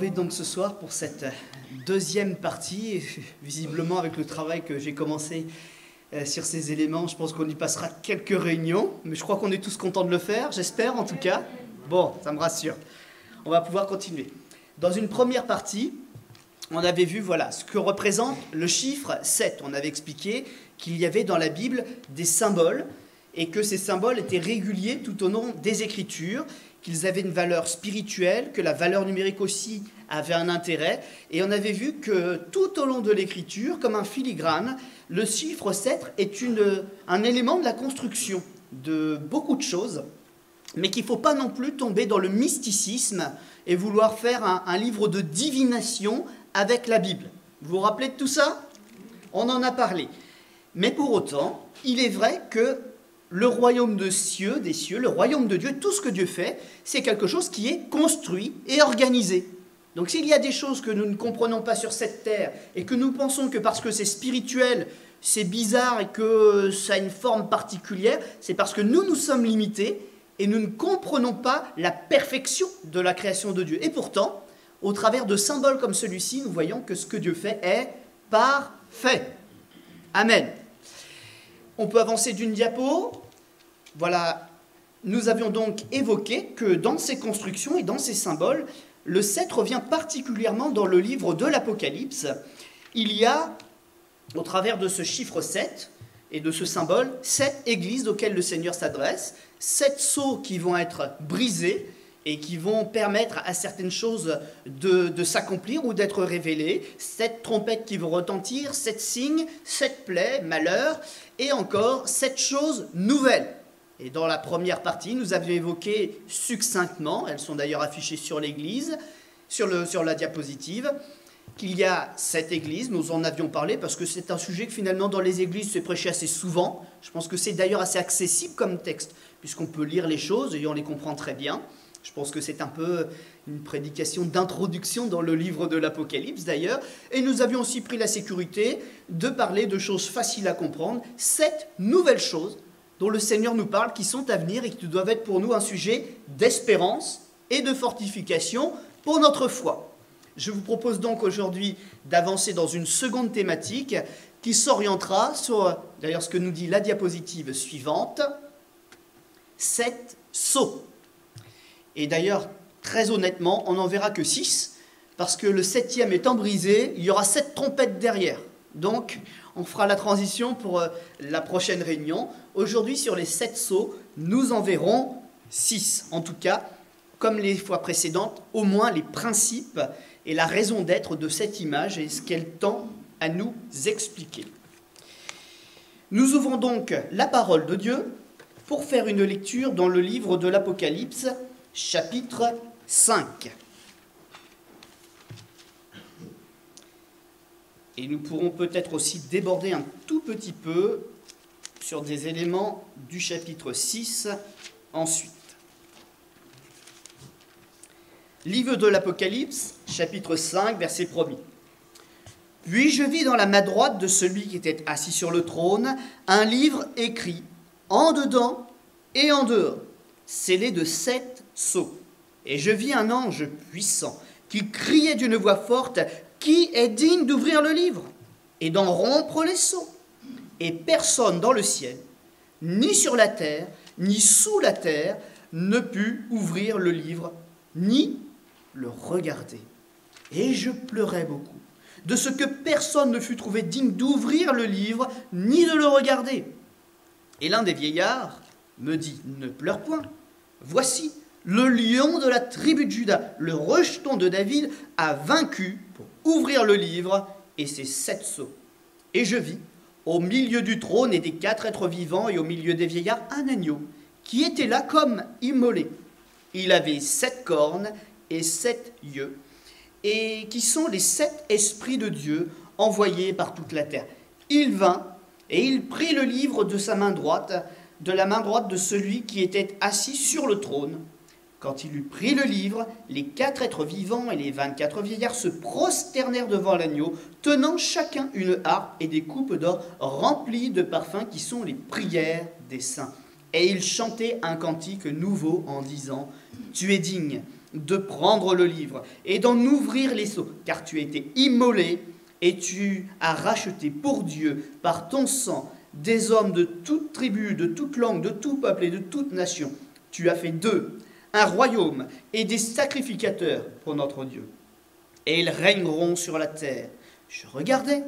retrouver donc ce soir pour cette deuxième partie. Et visiblement, avec le travail que j'ai commencé sur ces éléments, je pense qu'on y passera quelques réunions, mais je crois qu'on est tous contents de le faire, j'espère en tout cas. Bon, ça me rassure. On va pouvoir continuer. Dans une première partie, on avait vu voilà, ce que représente le chiffre 7. On avait expliqué qu'il y avait dans la Bible des symboles et que ces symboles étaient réguliers tout au long des Écritures, qu'ils avaient une valeur spirituelle, que la valeur numérique aussi avait un intérêt. Et on avait vu que tout au long de l'Écriture, comme un filigrane, le chiffre 7 est un élément de la construction de beaucoup de choses, mais qu'il ne faut pas non plus tomber dans le mysticisme et vouloir faire un livre de divination avec la Bible. Vous vous rappelez de tout ça? On en a parlé. Mais pour autant, il est vrai que le royaume des cieux, le royaume de Dieu, tout ce que Dieu fait, c'est quelque chose qui est construit et organisé. Donc s'il y a des choses que nous ne comprenons pas sur cette terre et que nous pensons que parce que c'est spirituel, c'est bizarre et que ça a une forme particulière, c'est parce que nous sommes limités et nous ne comprenons pas la perfection de la création de Dieu. Et pourtant, au travers de symboles comme celui-ci, nous voyons que ce que Dieu fait est parfait. Amen. On peut avancer d'une diapo. Voilà, nous avions donc évoqué que dans ces constructions et dans ces symboles, le 7 revient particulièrement dans le livre de l'Apocalypse. Il y a, au travers de ce chiffre 7 et de ce symbole, 7 églises auxquelles le Seigneur s'adresse, 7 sceaux qui vont être brisés et qui vont permettre à certaines choses de s'accomplir ou d'être révélées, 7 trompettes qui vont retentir, 7 signes, 7 plaies, malheurs, et encore 7 choses nouvelles. Et dans la première partie, nous avions évoqué succinctement, elles sont d'ailleurs affichées sur l'église, sur la diapositive, qu'il y a 7 églises, nous en avions parlé, parce que c'est un sujet que finalement dans les églises c'est prêché assez souvent. Je pense que c'est d'ailleurs assez accessible comme texte, puisqu'on peut lire les choses et on les comprend très bien. Je pense que c'est un peu une prédication d'introduction dans le livre de l'Apocalypse d'ailleurs. Et nous avions aussi pris la sécurité de parler de choses faciles à comprendre, 7 nouvelles choses dont le Seigneur nous parle, qui sont à venir et qui doivent être pour nous un sujet d'espérance et de fortification pour notre foi. Je vous propose donc aujourd'hui d'avancer dans une seconde thématique qui s'orientera sur, d'ailleurs ce que nous dit la diapositive suivante, 7 sceaux. Et d'ailleurs, très honnêtement, on n'en verra que 6, parce que le 7e étant brisé, il y aura 7 trompettes derrière. Donc, on fera la transition pour la prochaine réunion. Aujourd'hui, sur les 7 sceaux, nous en verrons 6. En tout cas, comme les fois précédentes, au moins les principes et la raison d'être de cette image et ce qu'elle tend à nous expliquer. Nous ouvrons donc la parole de Dieu pour faire une lecture dans le livre de l'Apocalypse, chapitre 5. Et nous pourrons peut-être aussi déborder un tout petit peu sur des éléments du chapitre 6 ensuite. Livre de l'Apocalypse, chapitre 5, verset 1er. Puis je vis dans la main droite de celui qui était assis sur le trône un livre écrit en dedans et en dehors, scellé de 7 sceaux. Et je vis un ange puissant qui criait d'une voix forte: qui est digne d'ouvrir le livre et d'en rompre les sceaux? Et personne dans le ciel, ni sur la terre, ni sous la terre, ne put ouvrir le livre, ni le regarder. Et je pleurais beaucoup, de ce que personne ne fut trouvé digne d'ouvrir le livre, ni de le regarder. Et l'un des vieillards me dit: ne pleure point, voici, le lion de la tribu de Juda, le rejeton de David, a vaincu pour ouvrir le livre et ses 7 sceaux. Et je vis, au milieu du trône et des 4 êtres vivants et au milieu des vieillards, un agneau qui était là comme immolé. Il avait 7 cornes et 7 yeux, et qui sont les 7 esprits de Dieu envoyés par toute la terre. Il vint et il prit le livre de sa main droite, de la main droite de celui qui était assis sur le trône. Quand il eut pris le livre, les 4 êtres vivants et les 24 vieillards se prosternèrent devant l'agneau, tenant chacun une harpe et des coupes d'or remplies de parfums qui sont les prières des saints. Et ils chantaient un cantique nouveau en disant: Tu es digne, de prendre le livre et d'en ouvrir les sceaux, car tu as été immolé et tu as racheté pour Dieu par ton sang des hommes de toute tribu, de toute langue, de tout peuple et de toute nation. Tu as fait d'eux un royaume et des sacrificateurs pour notre Dieu. Et ils régneront sur la terre. Je regardais,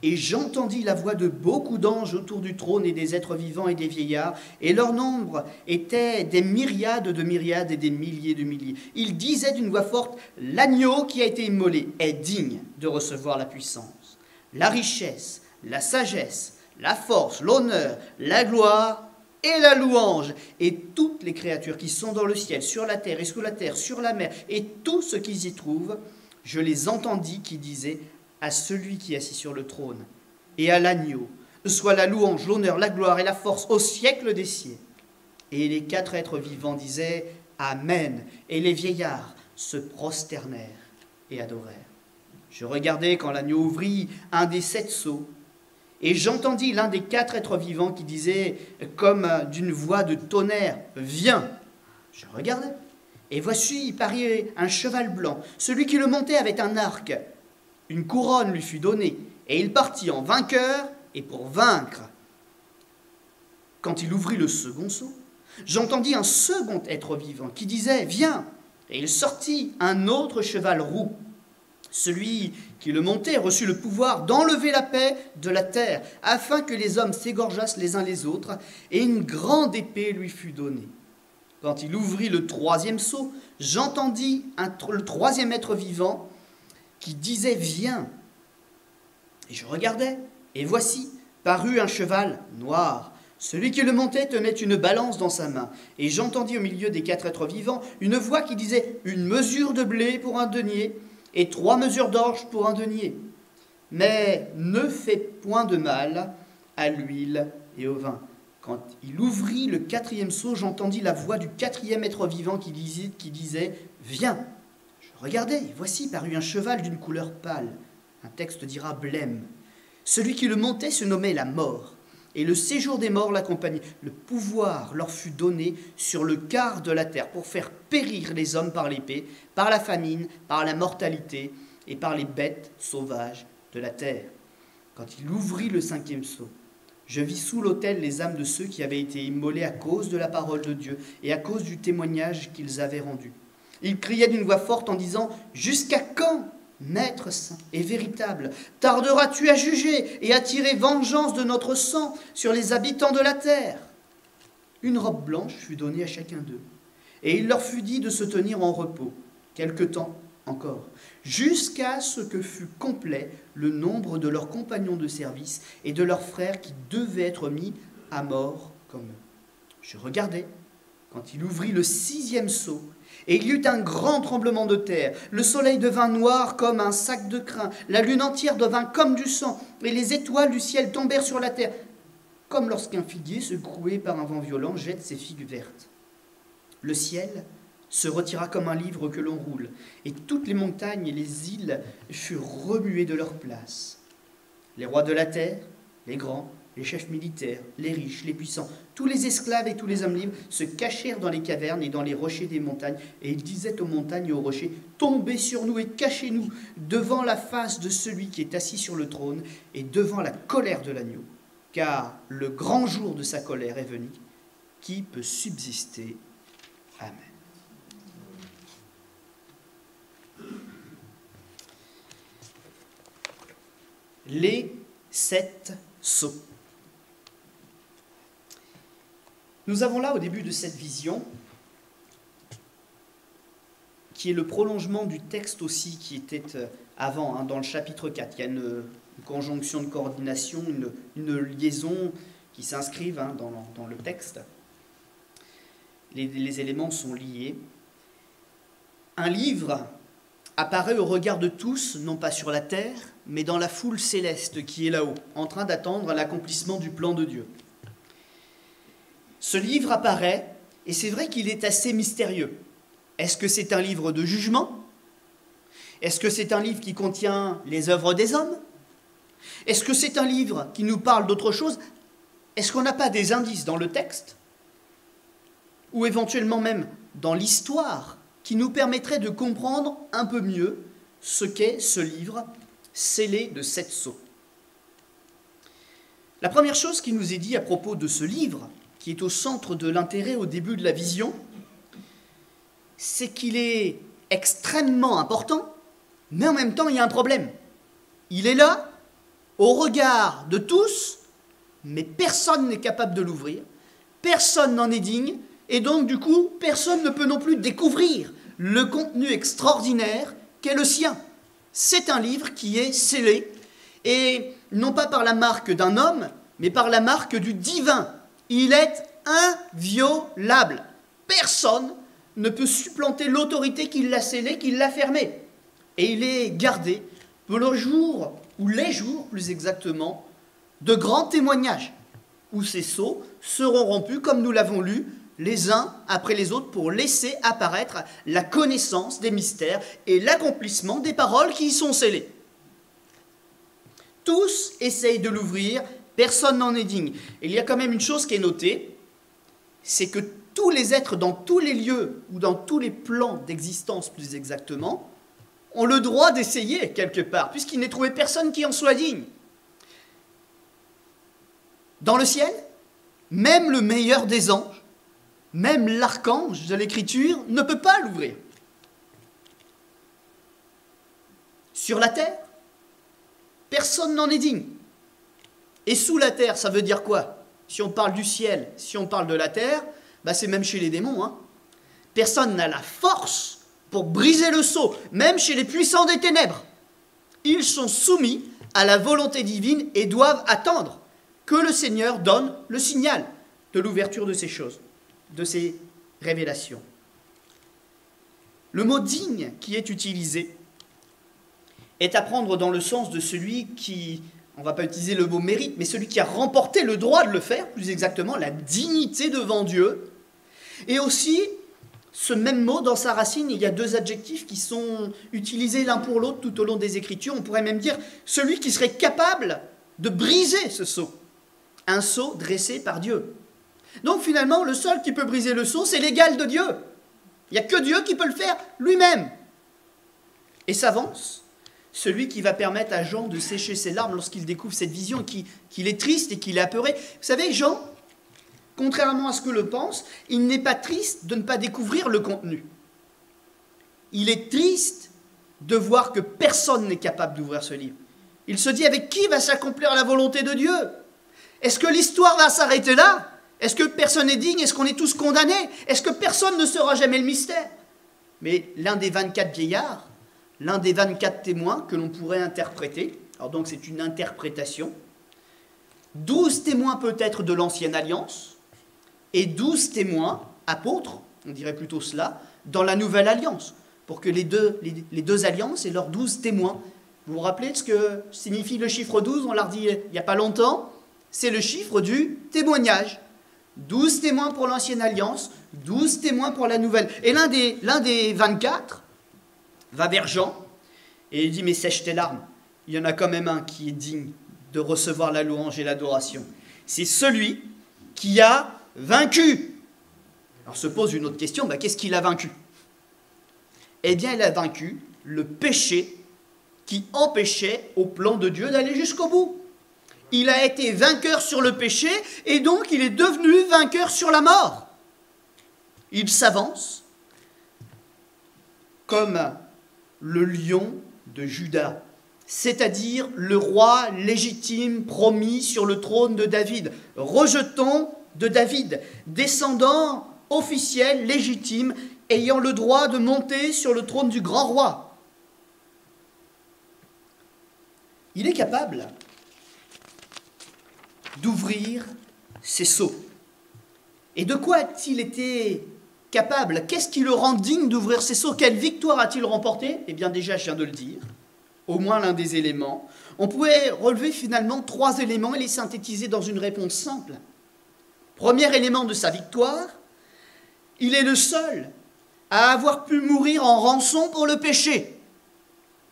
et j'entendis la voix de beaucoup d'anges autour du trône et des êtres vivants et des vieillards, et leur nombre était des myriades de myriades et des milliers de milliers. Ils disaient d'une voix forte, l'agneau qui a été immolé est digne de recevoir la puissance, la richesse, la sagesse, la force, l'honneur, la gloire et la louange. Et toutes les créatures qui sont dans le ciel, sur la terre et sous la terre, sur la mer, et tout ce qui s'y trouve, je les entendis qui disaient à celui qui est assis sur le trône et à l'agneau, soit la louange, l'honneur, la gloire et la force au siècle des siècles. Et les 4 êtres vivants disaient Amen. Et les vieillards se prosternèrent et adorèrent. Je regardais quand l'agneau ouvrit un des 7 sceaux, et j'entendis l'un des 4 êtres vivants qui disait comme d'une voix de tonnerre, Viens. Je regardais, et voici, il parut un cheval blanc. Celui qui le montait avait un arc. Une couronne lui fut donnée, et il partit en vainqueur et pour vaincre. Quand il ouvrit le second sceau, j'entendis un second être vivant qui disait « Viens !» Et il sortit un autre cheval roux. Celui qui le montait reçut le pouvoir d'enlever la paix de la terre, afin que les hommes s'égorgeassent les uns les autres, et une grande épée lui fut donnée. Quand il ouvrit le 3e sceau, j'entendis le 3e être vivant qui disait « Viens !» Et je regardais, et voici, parut un cheval noir. Celui qui le montait tenait une balance dans sa main. Et j'entendis au milieu des 4 êtres vivants une voix qui disait « Une mesure de blé pour un denier, et 3 mesures d'orge pour un denier. Mais ne fais point de mal à l'huile et au vin. » Quand il ouvrit le 4e sceau, j'entendis la voix du 4e être vivant qui disait « Viens !» Regardez, voici parut un cheval d'une couleur pâle. Un texte dira blême. Celui qui le montait se nommait la mort, et le séjour des morts l'accompagnait. Le pouvoir leur fut donné sur le quart de la terre pour faire périr les hommes par l'épée, par la famine, par la mortalité et par les bêtes sauvages de la terre. Quand il ouvrit le 5e sceau, je vis sous l'autel les âmes de ceux qui avaient été immolés à cause de la parole de Dieu et à cause du témoignage qu'ils avaient rendu. Il criait d'une voix forte en disant « Jusqu'à quand, Maître saint et véritable, tarderas-tu à juger et à tirer vengeance de notre sang sur les habitants de la terre ?» Une robe blanche fut donnée à chacun d'eux, et il leur fut dit de se tenir en repos, quelque temps encore, jusqu'à ce que fût complet le nombre de leurs compagnons de service et de leurs frères qui devaient être mis à mort comme eux. Je regardais quand il ouvrit le 6e sceau, et il y eut un grand tremblement de terre. Le soleil devint noir comme un sac de crin. La lune entière devint comme du sang. Et les étoiles du ciel tombèrent sur la terre. Comme lorsqu'un figuier, secoué par un vent violent, jette ses figues vertes. Le ciel se retira comme un livre que l'on roule. Et toutes les montagnes et les îles furent remuées de leur place. Les rois de la terre, les grands, les chefs militaires, les riches, les puissants, tous les esclaves et tous les hommes libres se cachèrent dans les cavernes et dans les rochers des montagnes. Et ils disaient aux montagnes et aux rochers, « Tombez sur nous et cachez-nous devant la face de celui qui est assis sur le trône et devant la colère de l'agneau. Car le grand jour de sa colère est venu. Qui peut subsister? Amen. » Les 7 sceaux. Nous avons là, au début de cette vision, qui est le prolongement du texte aussi qui était avant, dans le chapitre 4. Il y a une conjonction de coordination, une liaison qui s'inscrivent dans le texte. Les éléments sont liés. Un livre apparaît au regard de tous, non pas sur la terre, mais dans la foule céleste qui est là-haut, en train d'attendre l'accomplissement du plan de Dieu. Ce livre apparaît, et c'est vrai qu'il est assez mystérieux. Est-ce que c'est un livre de jugement? Est-ce que c'est un livre qui contient les œuvres des hommes? Est-ce que c'est un livre qui nous parle d'autre chose? Est-ce qu'on n'a pas des indices dans le texte? Ou éventuellement même dans l'histoire qui nous permettrait de comprendre un peu mieux ce qu'est ce livre scellé de 7 sceaux. La première chose qui nous est dit à propos de ce livre, qui est au centre de l'intérêt au début de la vision, c'est qu'il est extrêmement important, mais en même temps il y a un problème. Il est là, au regard de tous, mais personne n'est capable de l'ouvrir, personne n'en est digne, et donc du coup personne ne peut non plus découvrir le contenu extraordinaire qu'est le sien. C'est un livre qui est scellé, et non pas par la marque d'un homme, mais par la marque du divin. Il est inviolable. Personne ne peut supplanter l'autorité qui l'a scellé, qui l'a fermé. Et il est gardé pour le jour, ou les jours plus exactement, de grands témoignages, où ces sceaux seront rompus, comme nous l'avons lu, les uns après les autres, pour laisser apparaître la connaissance des mystères et l'accomplissement des paroles qui y sont scellées. Tous essayent de l'ouvrir, personne n'en est digne. Et il y a quand même une chose qui est notée, c'est que tous les êtres dans tous les lieux, ou dans tous les plans d'existence plus exactement, ont le droit d'essayer quelque part, puisqu'il n'est trouvé personne qui en soit digne. Dans le ciel, même le meilleur des anges, même l'archange de l'Écriture ne peut pas l'ouvrir. Sur la terre, personne n'en est digne. Et sous la terre, ça veut dire quoi? Si on parle du ciel, si on parle de la terre, c'est même chez les démons. Personne n'a la force pour briser le sceau, même chez les puissants des ténèbres. Ils sont soumis à la volonté divine et doivent attendre que le Seigneur donne le signal de l'ouverture de ces choses, de ces révélations. Le mot « digne » qui est utilisé est à prendre dans le sens de celui qui, on ne va pas utiliser le mot « mérite », mais celui qui a remporté le droit de le faire, plus exactement la dignité devant Dieu. Et aussi, ce même mot, dans sa racine, il y a 2 adjectifs qui sont utilisés l'un pour l'autre tout au long des Écritures. On pourrait même dire celui qui serait capable de briser ce sceau. Un sceau dressé par Dieu. Donc finalement, le seul qui peut briser le sceau, c'est l'égal de Dieu. Il n'y a que Dieu qui peut le faire lui-même. Et s'avance celui qui va permettre à Jean de sécher ses larmes lorsqu'il découvre cette vision, qu'il est triste et qu'il est apeuré. Vous savez, Jean, contrairement à ce que le pense, il n'est pas triste de ne pas découvrir le contenu. Il est triste de voir que personne n'est capable d'ouvrir ce livre. Il se dit, avec qui va s'accomplir la volonté de Dieu? Est-ce que l'histoire va s'arrêter là? Est-ce que personne n'est digne? Est-ce qu'on est tous condamnés? Est-ce que personne ne saura jamais le mystère? Mais l'un des 24 vieillards, l'un des 24 témoins que l'on pourrait interpréter, alors donc c'est une interprétation, 12 témoins peut-être de l'Ancienne Alliance, et 12 témoins, apôtres, on dirait plutôt cela, dans la Nouvelle Alliance, pour que les deux alliances et leurs 12 témoins. Vous vous rappelez de ce que signifie le chiffre 12? On l'a dit il n'y a pas longtemps. C'est le chiffre du témoignage. 12 témoins pour l'Ancienne Alliance, 12 témoins pour la Nouvelle. Et l'un des 24 va vers Jean et il dit, mais sèche tes larmes. Il y en a quand même un qui est digne de recevoir la louange et l'adoration. C'est celui qui a vaincu. Alors se pose une autre question, qu'est-ce qu'il a vaincu? Eh bien, il a vaincu le péché qui empêchait au plan de Dieu d'aller jusqu'au bout. Il a été vainqueur sur le péché et donc il est devenu vainqueur sur la mort. Il s'avance comme le lion de Juda, c'est-à-dire le roi légitime promis sur le trône de David, rejeton de David, descendant officiel, légitime, ayant le droit de monter sur le trône du grand roi. Il est capable d'ouvrir ses sceaux. Et de quoi a-t-il été capable? Qu'est-ce qui le rend digne d'ouvrir ses sceaux? Quelle victoire a-t-il remporté? Eh bien déjà, je viens de le dire, au moins l'un des éléments. On pourrait relever finalement 3 éléments et les synthétiser dans une réponse simple. Premier élément de sa victoire, il est le seul à avoir pu mourir en rançon pour le péché.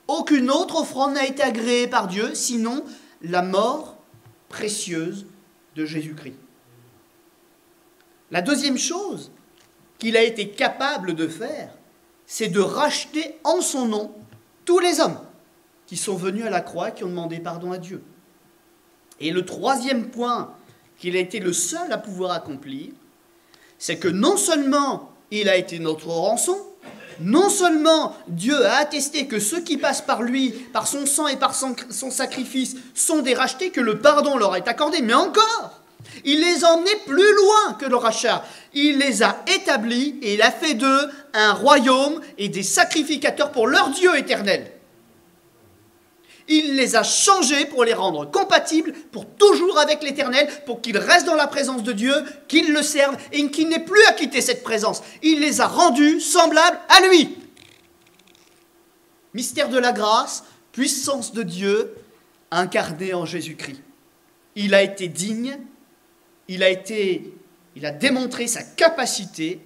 Aucune autre offrande n'a été agréée par Dieu, sinon la mort précieuse de Jésus-Christ. La deuxième chose qu'il a été capable de faire, c'est de racheter en son nom tous les hommes qui sont venus à la croix et qui ont demandé pardon à Dieu. Et le troisième point qu'il a été le seul à pouvoir accomplir, c'est que non seulement il a été notre rançon, non seulement Dieu a attesté que ceux qui passent par lui, par son sang et par son sacrifice, sont des rachetés, que le pardon leur est accordé, mais encore, il les a emmenés plus loin que le rachat. Il les a établis et il a fait d'eux un royaume et des sacrificateurs pour leur Dieu éternel. Il les a changés pour les rendre compatibles pour toujours avec l'Éternel, pour qu'ils restent dans la présence de Dieu, qu'ils le servent et qu'ils n'aient plus à quitter cette présence. Il les a rendus semblables à lui. Mystère de la grâce, puissance de Dieu incarnée en Jésus-Christ. Il a été digne, il a démontré sa capacité,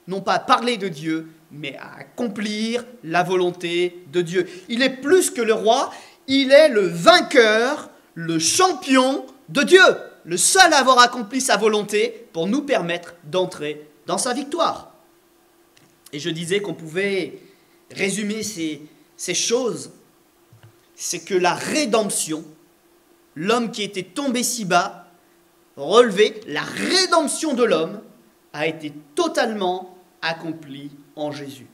non pas à parler de Dieu, mais à accomplir la volonté de Dieu. Il est plus que le roi, il est le vainqueur, le champion de Dieu, le seul à avoir accompli sa volonté pour nous permettre d'entrer dans sa victoire. Et je disais qu'on pouvait résumer ces choses, c'est que la rédemption, l'homme qui était tombé si bas, relevé, la rédemption de l'homme a été totalement accomplie en Jésus.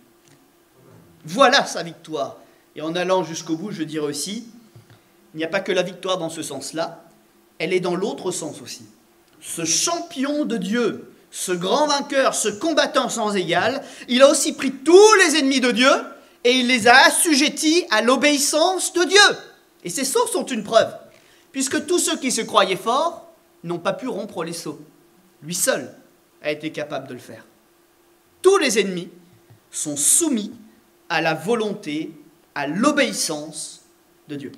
Voilà sa victoire. Et en allant jusqu'au bout, je dirais aussi, il n'y a pas que la victoire dans ce sens-là, elle est dans l'autre sens aussi. Ce champion de Dieu, ce grand vainqueur, ce combattant sans égal, il a aussi pris tous les ennemis de Dieu et il les a assujettis à l'obéissance de Dieu. Et ces sceaux sont une preuve, puisque tous ceux qui se croyaient forts n'ont pas pu rompre les sceaux. Lui seul a été capable de le faire. Tous les ennemis sont soumis à la volonté, à l'obéissance de Dieu.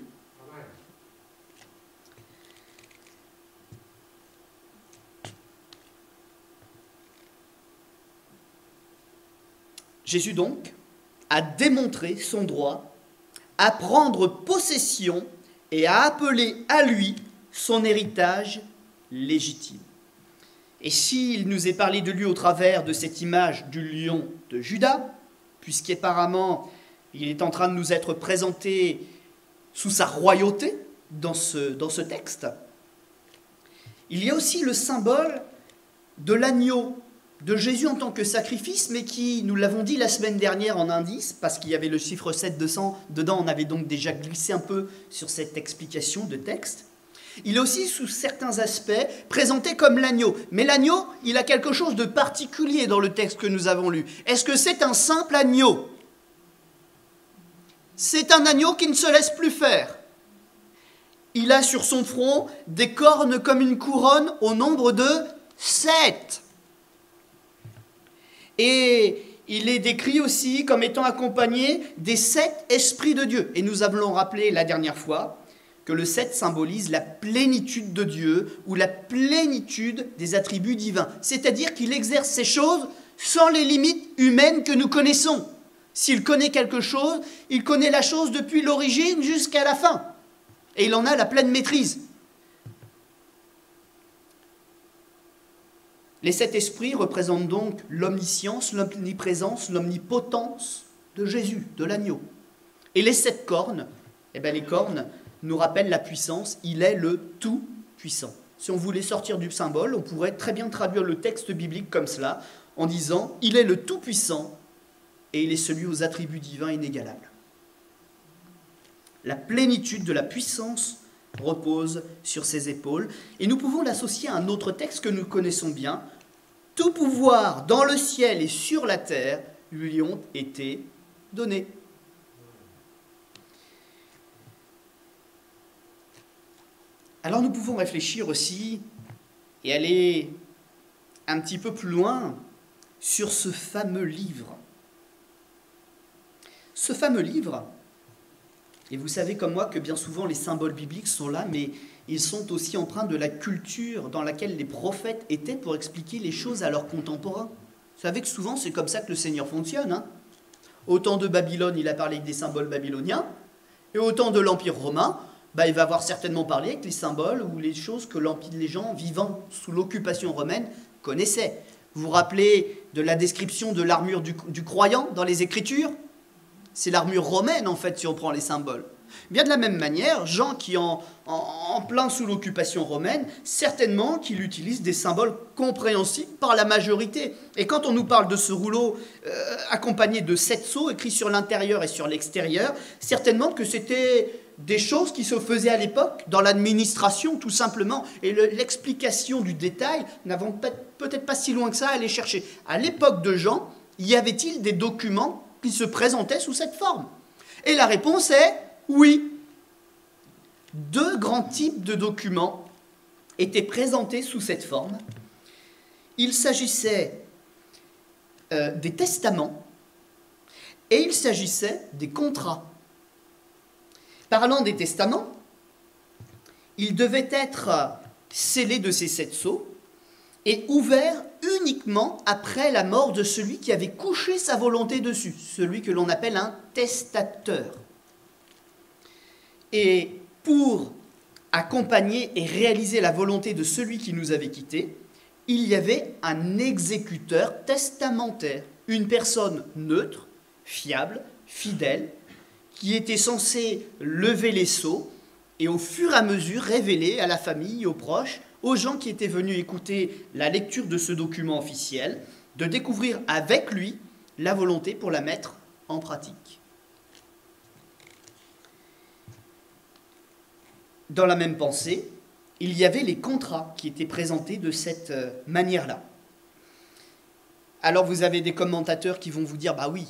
Jésus donc a démontré son droit à prendre possession et à appeler à lui son héritage légitime. Et s'il nous est parlé de lui au travers de cette image du lion de Juda, puisqu'apparemment il est en train de nous être présenté sous sa royauté dans ce texte, il y a aussi le symbole de l'agneau de Jésus en tant que sacrifice, mais qui, nous l'avons dit la semaine dernière en indice, parce qu'il y avait le chiffre 700 dedans, on avait donc déjà glissé un peu sur cette explication de texte. Il est aussi, sous certains aspects, présenté comme l'agneau. Mais l'agneau, il a quelque chose de particulier dans le texte que nous avons lu. Est-ce que c'est un simple agneau ? C'est un agneau qui ne se laisse plus faire. Il a sur son front des cornes comme une couronne au nombre de 7. Et il est décrit aussi comme étant accompagné des 7 esprits de Dieu. Et nous avons rappelé la dernière fois que le 7 symbolise la plénitude de Dieu ou la plénitude des attributs divins. C'est-à-dire qu'il exerce ces choses sans les limites humaines que nous connaissons. S'il connaît quelque chose, il connaît la chose depuis l'origine jusqu'à la fin. Et il en a la pleine maîtrise. Les 7 esprits représentent donc l'omniscience, l'omniprésence, l'omnipotence de Jésus, de l'agneau. Et les 7 cornes, les cornes nous rappellent la puissance. Il est le tout-puissant. Si on voulait sortir du symbole, on pourrait très bien traduire le texte biblique comme cela, en disant « Il est le tout-puissant et il est celui aux attributs divins inégalables. » La plénitude de la puissance repose sur ses épaules. Et nous pouvons l'associer à un autre texte que nous connaissons bien. « Tout pouvoir dans le ciel et sur la terre lui ont été donnés. » Alors nous pouvons réfléchir aussi et aller un petit peu plus loin sur ce fameux livre. Ce fameux livre, et vous savez comme moi que bien souvent les symboles bibliques sont là, mais ils sont aussi empreints de la culture dans laquelle les prophètes étaient pour expliquer les choses à leurs contemporains. Vous savez que souvent c'est comme ça que le Seigneur fonctionne. Au temps de Babylone, il a parlé avec des symboles babyloniens, et au temps de l'Empire romain, il va avoir certainement parlé avec les symboles ou les choses que les gens vivant sous l'occupation romaine connaissaient. Vous vous rappelez de la description de l'armure du croyant dans les Écritures? C'est l'armure romaine, en fait, si on prend les symboles. Bien de la même manière, Jean, qui est en plein sous l'occupation romaine, certainement qu'il utilise des symboles compréhensibles par la majorité. Et quand on nous parle de ce rouleau accompagné de 7 sceaux, écrits sur l'intérieur et sur l'extérieur, certainement que c'était des choses qui se faisaient à l'époque, dans l'administration tout simplement. Et l'explication du détail n'avons peut-être pas si loin que ça à aller chercher. À l'époque de Jean, y avait-il des documents qui se présentaient sous cette forme? Et la réponse est oui. 2 grands types de documents étaient présentés sous cette forme. Il s'agissait des testaments et il s'agissait des contrats. Parlant des testaments, ils devaient être scellés de ces 7 sceaux et ouverts uniquement après la mort de celui qui avait couché sa volonté dessus, celui que l'on appelle un testateur. Et pour accompagner et réaliser la volonté de celui qui nous avait quittés, il y avait un exécuteur testamentaire, une personne neutre, fiable, fidèle, qui était censé lever les sceaux et au fur et à mesure révéler à la famille, aux proches, aux gens qui étaient venus écouter la lecture de ce document officiel, de découvrir avec lui la volonté pour la mettre en pratique. Dans la même pensée, il y avait les contrats qui étaient présentés de cette manière-là. Alors vous avez des commentateurs qui vont vous dire « Bah oui,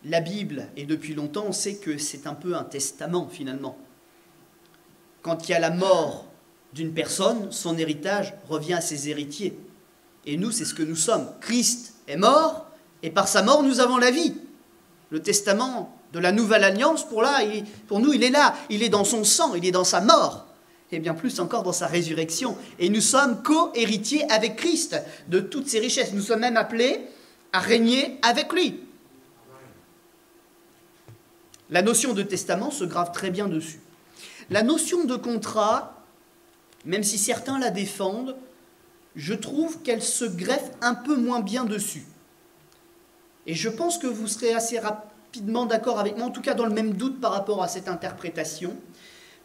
la Bible, et depuis longtemps, on sait que c'est un peu un testament finalement. Quand il y a la mort d'une personne, son héritage revient à ses héritiers. Et nous, c'est ce que nous sommes. Christ est mort, et par sa mort, nous avons la vie. Le testament de la nouvelle alliance, pour nous, il est là. Il est dans son sang, il est dans sa mort. Et bien plus encore dans sa résurrection. Et nous sommes co-héritiers avec Christ de toutes ses richesses. Nous sommes même appelés à régner avec lui. La notion de testament se grave très bien dessus. La notion de contrat, même si certains la défendent, je trouve qu'elle se greffe un peu moins bien dessus. Et je pense que vous serez assez rapidement d'accord avec moi, en tout cas dans le même doute par rapport à cette interprétation.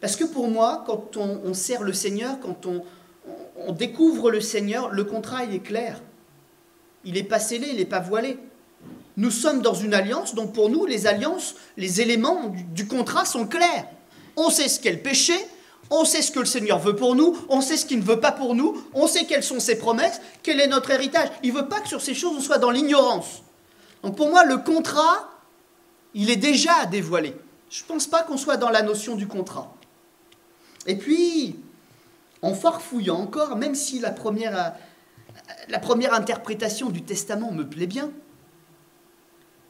Parce que pour moi, quand on sert le Seigneur, quand on découvre le Seigneur, le contrat, il est clair. Il n'est pas scellé, il n'est pas voilé. Nous sommes dans une alliance, donc pour nous, les alliances, les éléments du contrat sont clairs. On sait ce qu'est le péché, on sait ce que le Seigneur veut pour nous, on sait ce qu'il ne veut pas pour nous, on sait quelles sont ses promesses, quel est notre héritage. Il ne veut pas que sur ces choses on soit dans l'ignorance. Donc pour moi, le contrat, il est déjà dévoilé. Je ne pense pas qu'on soit dans la notion du contrat. Et puis, en farfouillant encore, même si la première interprétation du testament me plaît bien,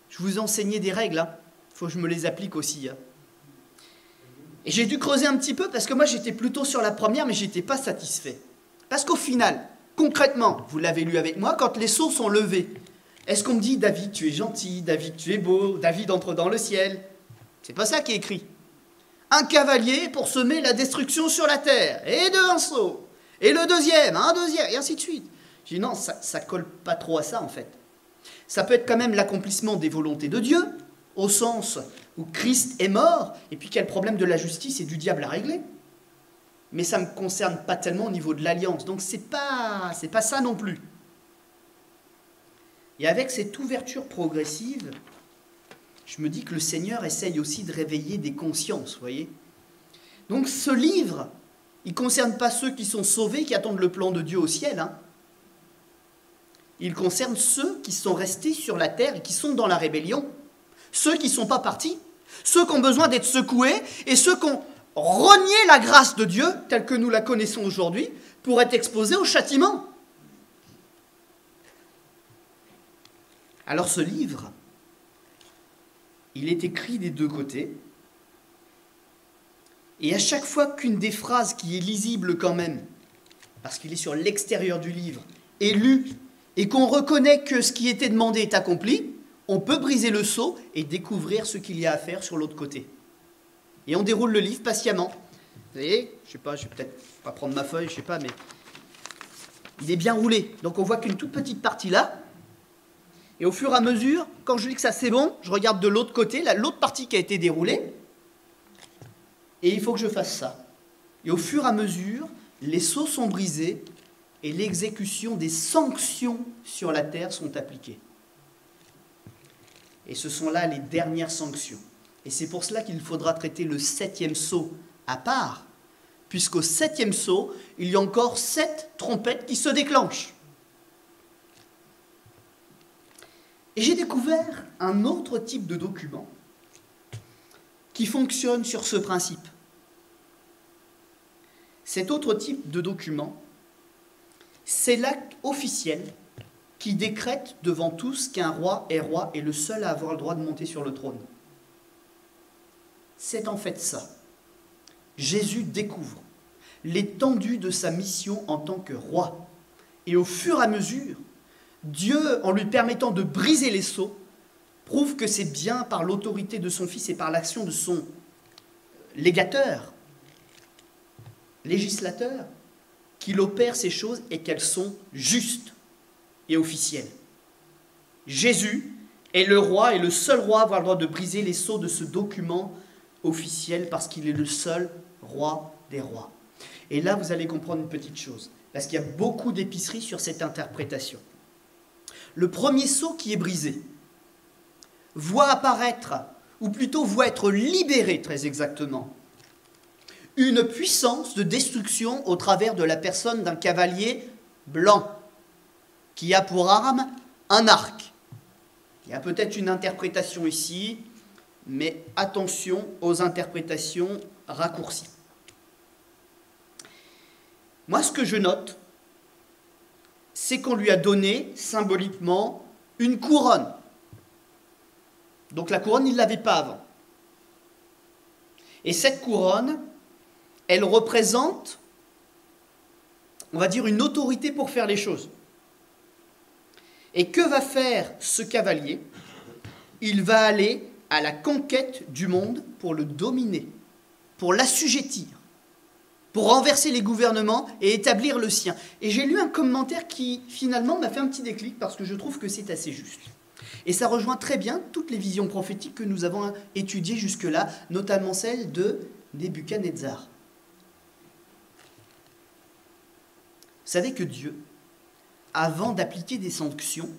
je vous ai enseigné des règles, il faut que je me les applique aussi. Et j'ai dû creuser un petit peu parce que moi j'étais plutôt sur la première, mais je n'étais pas satisfait. Parce qu'au final, concrètement, vous l'avez lu avec moi, quand les sceaux sont levés, est-ce qu'on me dit « David, tu es gentil, David, tu es beau, David entre dans le ciel » ? C'est pas ça qui est écrit. Un cavalier pour semer la destruction sur la terre, et un sceau, et le deuxième, un deuxième, et ainsi de suite. J'ai dit non, ça colle pas trop à ça en fait. Ça peut être quand même l'accomplissement des volontés de Dieu, au sens où Christ est mort, et puis qu'il y a le problème de la justice et du diable à régler. Mais ça ne me concerne pas tellement au niveau de l'alliance, donc c'est pas ça non plus. Et avec cette ouverture progressive, je me dis que le Seigneur essaye aussi de réveiller des consciences, vous voyez. Donc ce livre, il ne concerne pas ceux qui sont sauvés, qui attendent le plan de Dieu au ciel, Il concerne ceux qui sont restés sur la terre et qui sont dans la rébellion, ceux qui ne sont pas partis, ceux qui ont besoin d'être secoués et ceux qui ont renié la grâce de Dieu, telle que nous la connaissons aujourd'hui, pour être exposés au châtiment. Alors ce livre, il est écrit des deux côtés, et à chaque fois qu'une des phrases qui est lisible quand même, parce qu'il est sur l'extérieur du livre, est lue, et qu'on reconnaît que ce qui était demandé est accompli, on peut briser le sceau et découvrir ce qu'il y a à faire sur l'autre côté. Et on déroule le livre patiemment. Vous voyez, je sais pas, je vais peut-être pas prendre ma feuille, je sais pas, mais il est bien roulé. Donc on voit qu'une toute petite partie là. Et au fur et à mesure, quand je dis que ça c'est bon, je regarde de l'autre côté, l'autre partie qui a été déroulée. Et il faut que je fasse ça. Et au fur et à mesure, les sceaux sont brisés et l'exécution des sanctions sur la terre sont appliquées. Et ce sont là les dernières sanctions. Et c'est pour cela qu'il faudra traiter le 7e sceau à part, puisqu'au 7e sceau, il y a encore 7 trompettes qui se déclenchent. Et j'ai découvert un autre type de document qui fonctionne sur ce principe. Cet autre type de document, c'est l'acte officiel qui décrète devant tous qu'un roi est le seul à avoir le droit de monter sur le trône. C'est en fait ça. Jésus découvre l'étendue de sa mission en tant que roi. Et au fur et à mesure, Dieu, en lui permettant de briser les sceaux, prouve que c'est bien par l'autorité de son Fils et par l'action de son légateur, législateur, qu'il opère ces choses et qu'elles sont justes et officielles. Jésus est le roi et le seul roi à avoir le droit de briser les sceaux de ce document officiel parce qu'il est le seul roi des rois. Et là, vous allez comprendre une petite chose, parce qu'il y a beaucoup d'épiceries sur cette interprétation. Le premier sceau qui est brisé voit apparaître, ou plutôt voit être libéré très exactement, une puissance de destruction au travers de la personne d'un cavalier blanc qui a pour arme un arc. Il y a peut-être une interprétation ici, mais attention aux interprétations raccourcies. Moi, ce que je note, c'est qu'on lui a donné symboliquement une couronne. Donc la couronne, il ne l'avait pas avant. Et cette couronne, elle représente, on va dire, une autorité pour faire les choses. Et que va faire ce cavalier? Il va aller à la conquête du monde pour le dominer, pour l'assujettir, pour renverser les gouvernements et établir le sien. Et j'ai lu un commentaire qui, finalement, m'a fait un petit déclic parce que je trouve que c'est assez juste. Et ça rejoint très bien toutes les visions prophétiques que nous avons étudiées jusque-là, notamment celle de Nebuchadnezzar. Vous savez que Dieu, avant d'appliquer des sanctions,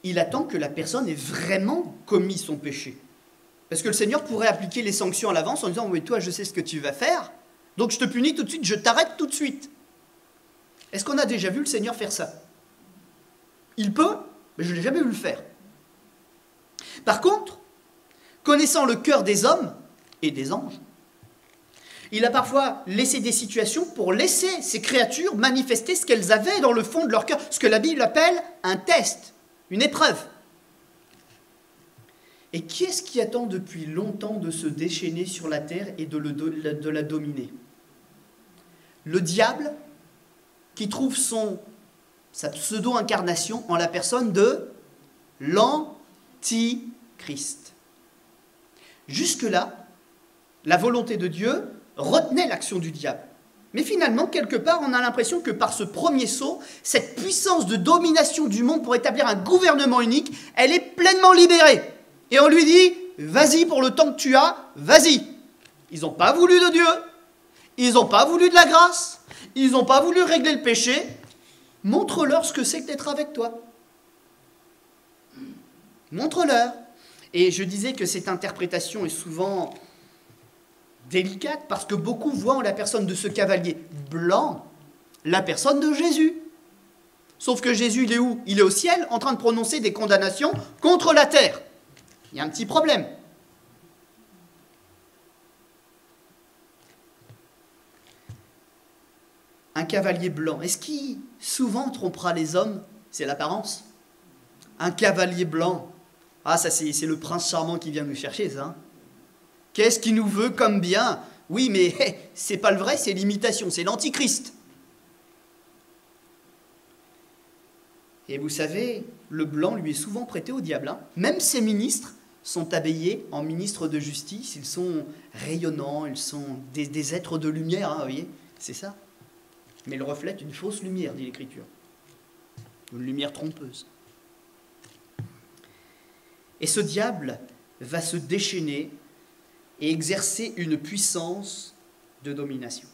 il attend que la personne ait vraiment commis son péché. Parce que le Seigneur pourrait appliquer les sanctions à l'avance en disant « Oui, toi, je sais ce que tu vas faire, donc je te punis tout de suite, je t'arrête tout de suite. » Est-ce qu'on a déjà vu le Seigneur faire ça? Il peut, mais je ne l'ai jamais vu le faire. Par contre, connaissant le cœur des hommes et des anges, il a parfois laissé des situations pour laisser ces créatures manifester ce qu'elles avaient dans le fond de leur cœur, ce que la Bible appelle un test, une épreuve. Et qui est-ce qui attend depuis longtemps de se déchaîner sur la terre et de la dominer? Le diable qui trouve sa pseudo-incarnation en la personne de l'Antichrist. Jusque-là, la volonté de Dieu retenait l'action du diable. Mais finalement, quelque part, on a l'impression que par ce premier saut, cette puissance de domination du monde pour établir un gouvernement unique, elle est pleinement libérée. Et on lui dit, vas-y pour le temps que tu as, vas-y. Ils n'ont pas voulu de Dieu, ils n'ont pas voulu de la grâce, ils n'ont pas voulu régler le péché. Montre-leur ce que c'est que d'être avec toi. Montre-leur. Et je disais que cette interprétation est souvent délicate parce que beaucoup voient en la personne de ce cavalier blanc la personne de Jésus. Sauf que Jésus, il est où? Il est au ciel en train de prononcer des condamnations contre la terre. Il y a un petit problème. Un cavalier blanc, est-ce qui souvent trompera les hommes? C'est l'apparence. Un cavalier blanc, ah ça c'est le prince charmant qui vient nous chercher ça. Qu'est-ce qu'il nous veut comme bien? Oui mais c'est pas le vrai, c'est l'imitation, c'est l'antichrist. Et vous savez, le blanc lui est souvent prêté au diable. Hein. Même ses ministres sont habillés en ministres de justice, ils sont rayonnants, ils sont des êtres de lumière, hein, vous voyez, c'est ça. mais il reflète une fausse lumière, dit l'Écriture. Une lumière trompeuse. Et ce diable va se déchaîner et exercer une puissance de domination.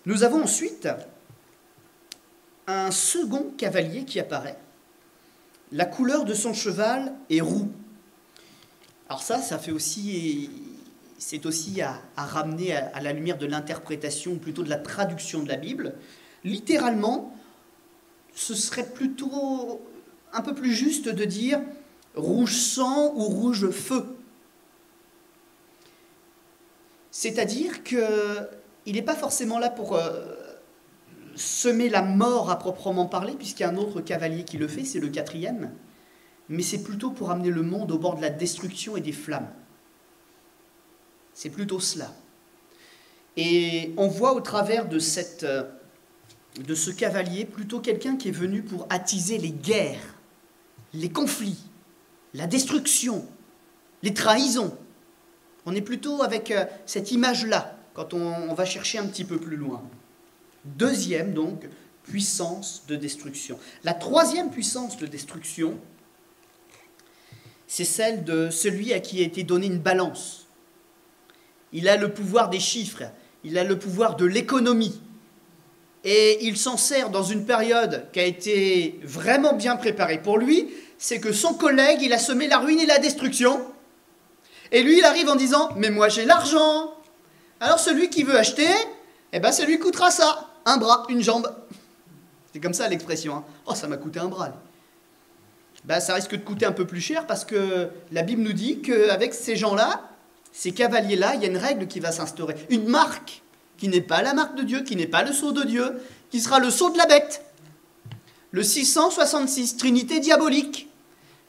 Nous avons ensuite un second cavalier qui apparaît. La couleur de son cheval est roux. Alors ça fait aussi, c'est aussi à ramener à la lumière de l'interprétation, ou plutôt de la traduction de la Bible. Littéralement, ce serait plutôt un peu plus juste de dire rouge sang ou rouge feu. C'est-à-dire qu'il n'est pas forcément là pour semer la mort à proprement parler, puisqu'il y a un autre cavalier qui le fait, c'est le 4e, mais c'est plutôt pour amener le monde au bord de la destruction et des flammes. C'est plutôt cela. Et on voit au travers de ce cavalier plutôt quelqu'un qui est venu pour attiser les guerres, les conflits, la destruction, les trahisons. On est plutôt avec cette image-là quand on va chercher un petit peu plus loin. Deuxième, donc, puissance de destruction. La troisième puissance de destruction, c'est celle de celui à qui a été donnée une balance. Il a le pouvoir des chiffres, il a le pouvoir de l'économie. Et il s'en sert dans une période qui a été vraiment bien préparée pour lui, c'est que son collègue, il a semé la ruine et la destruction. Et lui, il arrive en disant « Mais moi, j'ai l'argent !» Alors celui qui veut acheter, eh ben, ça lui coûtera ça. Un bras, une jambe. C'est comme ça l'expression. Hein. Oh, ça m'a coûté un bras. Ben, ça risque de coûter un peu plus cher parce que la Bible nous dit qu'avec ces gens-là, ces cavaliers-là, il y a une règle qui va s'instaurer. Une marque qui n'est pas la marque de Dieu, qui n'est pas le sceau de Dieu, qui sera le sceau de la bête. Le 666, Trinité diabolique.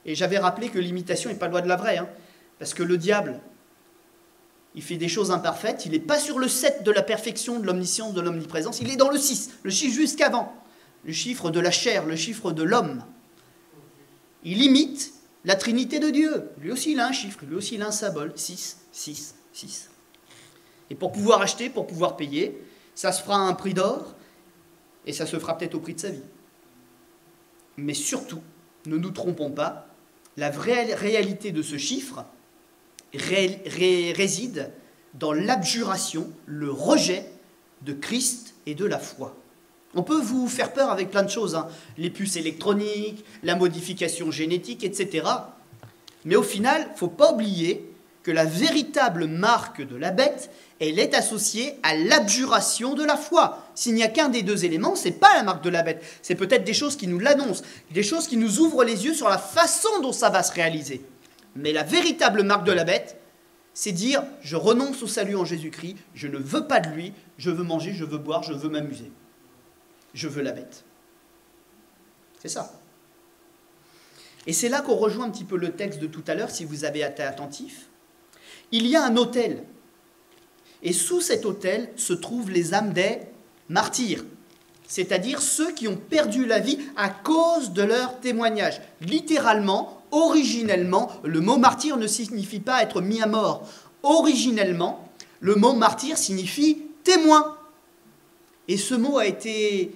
Et j'avais rappelé que l'imitation n'est pas loi de la vraie. Hein, parce que le diable, il fait des choses imparfaites, il n'est pas sur le 7 de la perfection, de l'omniscience, de l'omniprésence, il est dans le 6, le chiffre jusqu'avant, le chiffre de la chair, le chiffre de l'homme. Il imite la Trinité de Dieu. Lui aussi, il a un chiffre, lui aussi, il a un symbole, 6, 6, 6. Et pour pouvoir acheter, pour pouvoir payer, ça se fera à un prix d'or, et ça se fera peut-être au prix de sa vie. Mais surtout, ne nous trompons pas, la vraie réalité de ce chiffre réside dans l'abjuration, le rejet de Christ et de la foi. On peut vous faire peur avec plein de choses, hein, les puces électroniques, la modification génétique, etc. Mais au final, il ne faut pas oublier que la véritable marque de la bête, elle est associée à l'abjuration de la foi. S'il n'y a qu'un des deux éléments, ce n'est pas la marque de la bête. C'est peut-être des choses qui nous l'annoncent, des choses qui nous ouvrent les yeux sur la façon dont ça va se réaliser. Mais la véritable marque de la bête, c'est dire « je renonce au salut en Jésus-Christ, je ne veux pas de lui, je veux manger, je veux boire, je veux m'amuser. Je veux la bête. » C'est ça. Et c'est là qu'on rejoint un petit peu le texte de tout à l'heure, si vous avez été attentif. Il y a un autel. Et sous cet autel se trouvent les âmes des martyrs, c'est-à-dire ceux qui ont perdu la vie à cause de leur témoignage. Littéralement, originellement, le mot martyr ne signifie pas être mis à mort. Originellement, le mot martyr signifie témoin. Et ce mot a été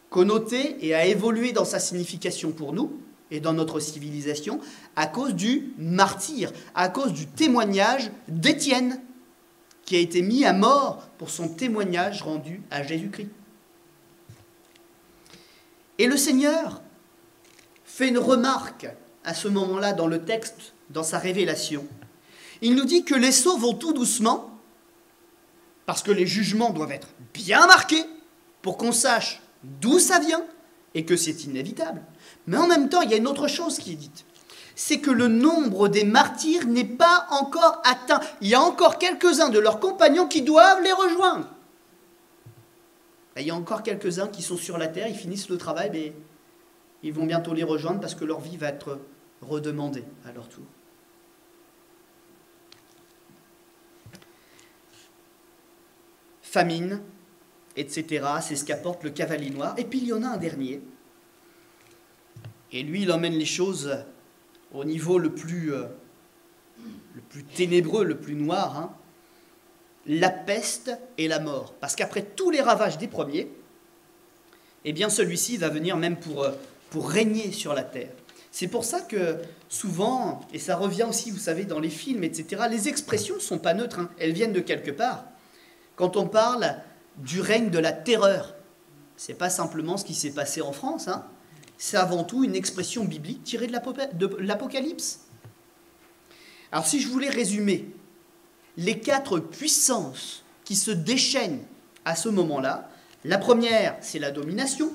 connoté et a évolué dans sa signification pour nous et dans notre civilisation à cause du martyr, à cause du témoignage d'Étienne, qui a été mis à mort pour son témoignage rendu à Jésus-Christ. Et le Seigneur fait une remarque à ce moment-là dans le texte, dans sa révélation. Il nous dit que les sceaux vont tout doucement, parce que les jugements doivent être bien marqués pour qu'on sache d'où ça vient et que c'est inévitable. Mais en même temps, il y a une autre chose qui est dite. C'est que le nombre des martyrs n'est pas encore atteint. Il y a encore quelques-uns de leurs compagnons qui doivent les rejoindre. Il y a encore quelques-uns qui sont sur la terre, ils finissent le travail, mais ils vont bientôt les rejoindre parce que leur vie va être redemandée à leur tour. Famine, etc. C'est ce qu'apporte le cavalier noir. Et puis il y en a un dernier. Et lui, il emmène les choses au niveau le plus ténébreux, le plus noir. Hein. la peste et la mort. Parce qu'après tous les ravages des premiers, eh bien celui-ci va venir même pour régner sur la terre. C'est pour ça que souvent, et ça revient aussi, vous savez, dans les films, etc., les expressions ne sont pas neutres, hein, elles viennent de quelque part. Quand on parle du règne de la terreur, ce n'est pas simplement ce qui s'est passé en France, hein, c'est avant tout une expression biblique tirée de l'Apocalypse. Alors si je voulais résumer les 4 puissances qui se déchaînent à ce moment-là, la première, c'est la domination.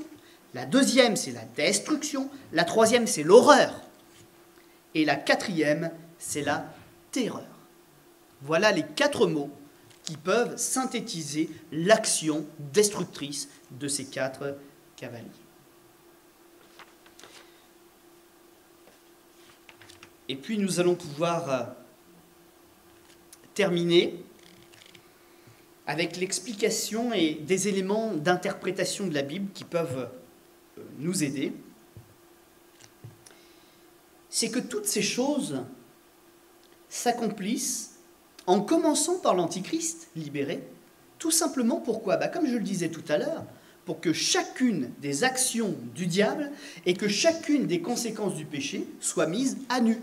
La deuxième, c'est la destruction. La troisième, c'est l'horreur. Et la quatrième, c'est la terreur. Voilà les 4 mots qui peuvent synthétiser l'action destructrice de ces 4 cavaliers. Et puis nous allons pouvoir terminer avec l'explication et des éléments d'interprétation de la Bible qui peuvent nous aider. C'est que toutes ces choses s'accomplissent en commençant par l'Antichrist libéré, tout simplement pourquoi ? Comme je le disais tout à l'heure, pour que chacune des actions du diable et que chacune des conséquences du péché soit mise à nu.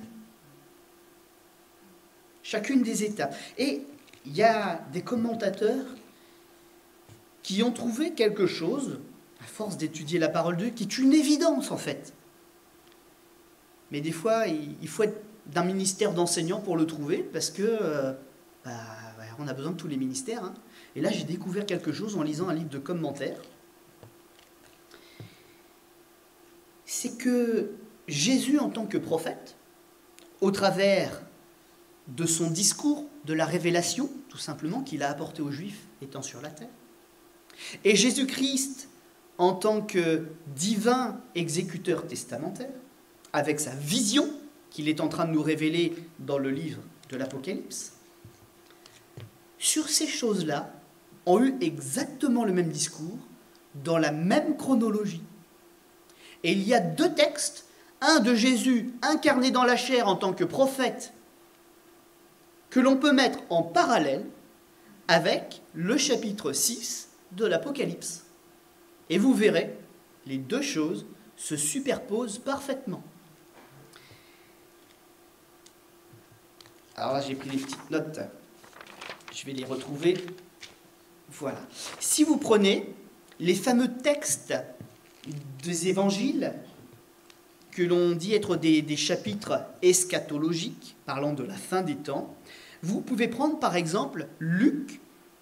Chacune des étapes. Et il y a des commentateurs qui ont trouvé quelque chose, à force d'étudier la parole de Dieu, qui est une évidence en fait. Mais des fois, il faut être d'un ministère d'enseignants pour le trouver, parce que on a besoin de tous les ministères. Hein. Et là, j'ai découvert quelque chose en lisant un livre de commentaires. C'est que Jésus, en tant que prophète, au travers de son discours, de la révélation, tout simplement, qu'il a apporté aux Juifs étant sur la terre, et Jésus-Christ, en tant que divin exécuteur testamentaire, avec sa vision qu'il est en train de nous révéler dans le livre de l'Apocalypse, sur ces choses-là, ont eu exactement le même discours, dans la même chronologie. Et il y a 2 textes, un de Jésus incarné dans la chair en tant que prophète, que l'on peut mettre en parallèle avec le chapitre 6 de l'Apocalypse. Et vous verrez, les 2 choses se superposent parfaitement. Alors là, j'ai pris les petites notes. Je vais les retrouver. Voilà. Si vous prenez les fameux textes des évangiles, que l'on dit être des chapitres eschatologiques, parlant de la fin des temps, vous pouvez prendre par exemple Luc,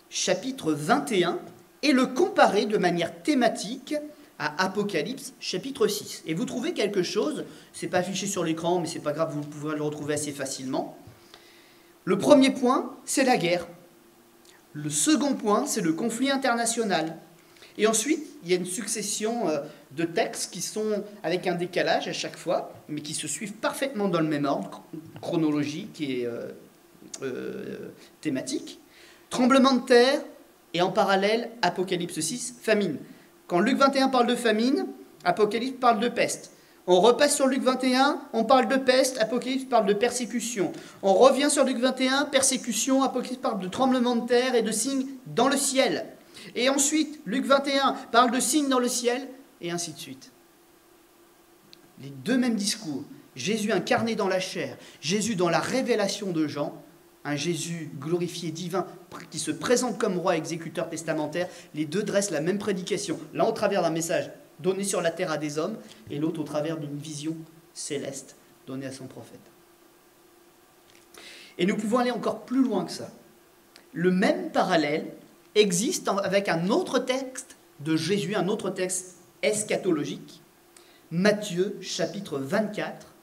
chapitre 21, et le comparer de manière thématique à Apocalypse, chapitre 6. Et vous trouvez quelque chose, ce n'est pas affiché sur l'écran, mais ce n'est pas grave, vous pouvez le retrouver assez facilement. Le premier point, c'est la guerre. Le second point, c'est le conflit international. Et ensuite, il y a une succession de textes qui sont avec un décalage à chaque fois, mais qui se suivent parfaitement dans le même ordre, chronologique et thématique. Tremblement de terre, et en parallèle, Apocalypse 6, famine. Quand Luc 21 parle de famine, Apocalypse parle de peste. On repasse sur Luc 21, on parle de peste, Apocalypse parle de persécution. On revient sur Luc 21, persécution, Apocalypse parle de tremblement de terre et de signes dans le ciel. Et ensuite, Luc 21 parle de signes dans le ciel, et ainsi de suite. Les 2 mêmes discours, Jésus incarné dans la chair, Jésus dans la révélation de Jean, un Jésus glorifié, divin, qui se présente comme roi exécuteur testamentaire, les 2 dressent la même prédication, l'un au travers d'un message donné sur la terre à des hommes, et l'autre au travers d'une vision céleste donnée à son prophète. Et nous pouvons aller encore plus loin que ça. Le même parallèle existe avec un autre texte de Jésus, un autre texte eschatologique, Matthieu chapitre 24,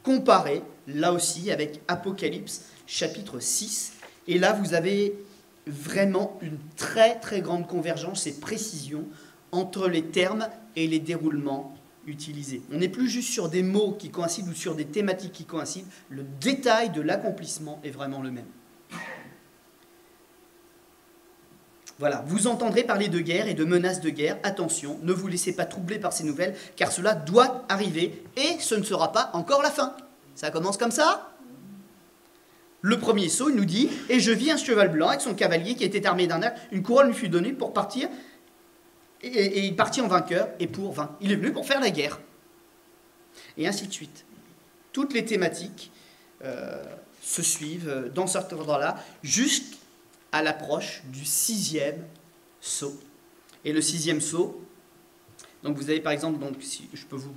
comparé là aussi avec Apocalypse chapitre 6. Et là, vous avez vraiment une très très grande convergence et précision entre les termes et les déroulements utilisés. On n'est plus juste sur des mots qui coïncident ou sur des thématiques qui coïncident. Le détail de l'accomplissement est vraiment le même. Voilà, vous entendrez parler de guerre et de menaces de guerre. Attention, ne vous laissez pas troubler par ces nouvelles, car cela doit arriver et ce ne sera pas encore la fin. Ça commence comme ça. Le premier saut, il nous dit « Et je vis un cheval blanc avec son cavalier qui était armé d'un arc. Une couronne lui fut donnée pour partir. Et il partit en vainqueur et pour vainqueur. Il est venu pour faire la guerre. » Et ainsi de suite. Toutes les thématiques se suivent dans cet ordre-là jusqu'à l'approche du 6e saut. Et le 6e saut, donc vous avez par exemple, donc, si je peux vous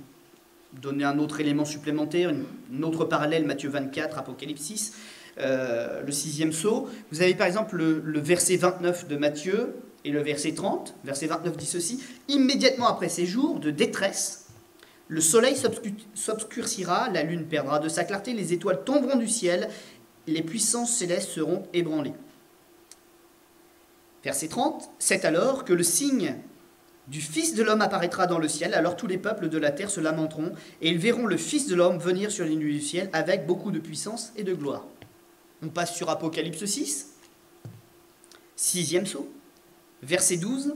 donner un autre élément supplémentaire, une autre parallèle, Matthieu 24, Apocalypse 6, le 6e saut. Vous avez par exemple le verset 29 de Matthieu et le verset 30. Verset 29 dit ceci: « Immédiatement après ces jours de détresse, le soleil s'obscurcira, la lune perdra de sa clarté, les étoiles tomberont du ciel, les puissances célestes seront ébranlées. » Verset 30, « C'est alors que le signe du Fils de l'homme apparaîtra dans le ciel, alors tous les peuples de la terre se lamenteront, et ils verront le Fils de l'homme venir sur les nuées du ciel avec beaucoup de puissance et de gloire. » On passe sur Apocalypse 6, 6e saut, verset 12.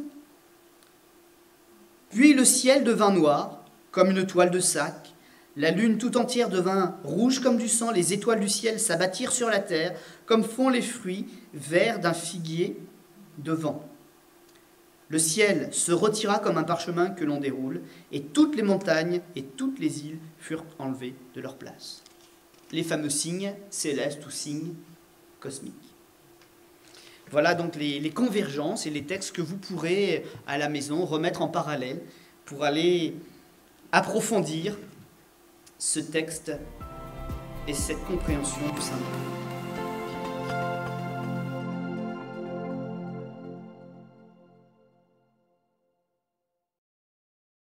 « Puis le ciel devint noir, comme une toile de sac, la lune tout entière devint rouge comme du sang, les étoiles du ciel s'abattirent sur la terre, comme font les fruits verts d'un figuier de vent. Le ciel se retira comme un parchemin que l'on déroule, et toutes les montagnes et toutes les îles furent enlevées de leur place. » Les fameux signes célestes ou signes cosmiques. Voilà donc les convergences et les textes que vous pourrez à la maison remettre en parallèle pour aller approfondir ce texte et cette compréhension du Saint-Nom.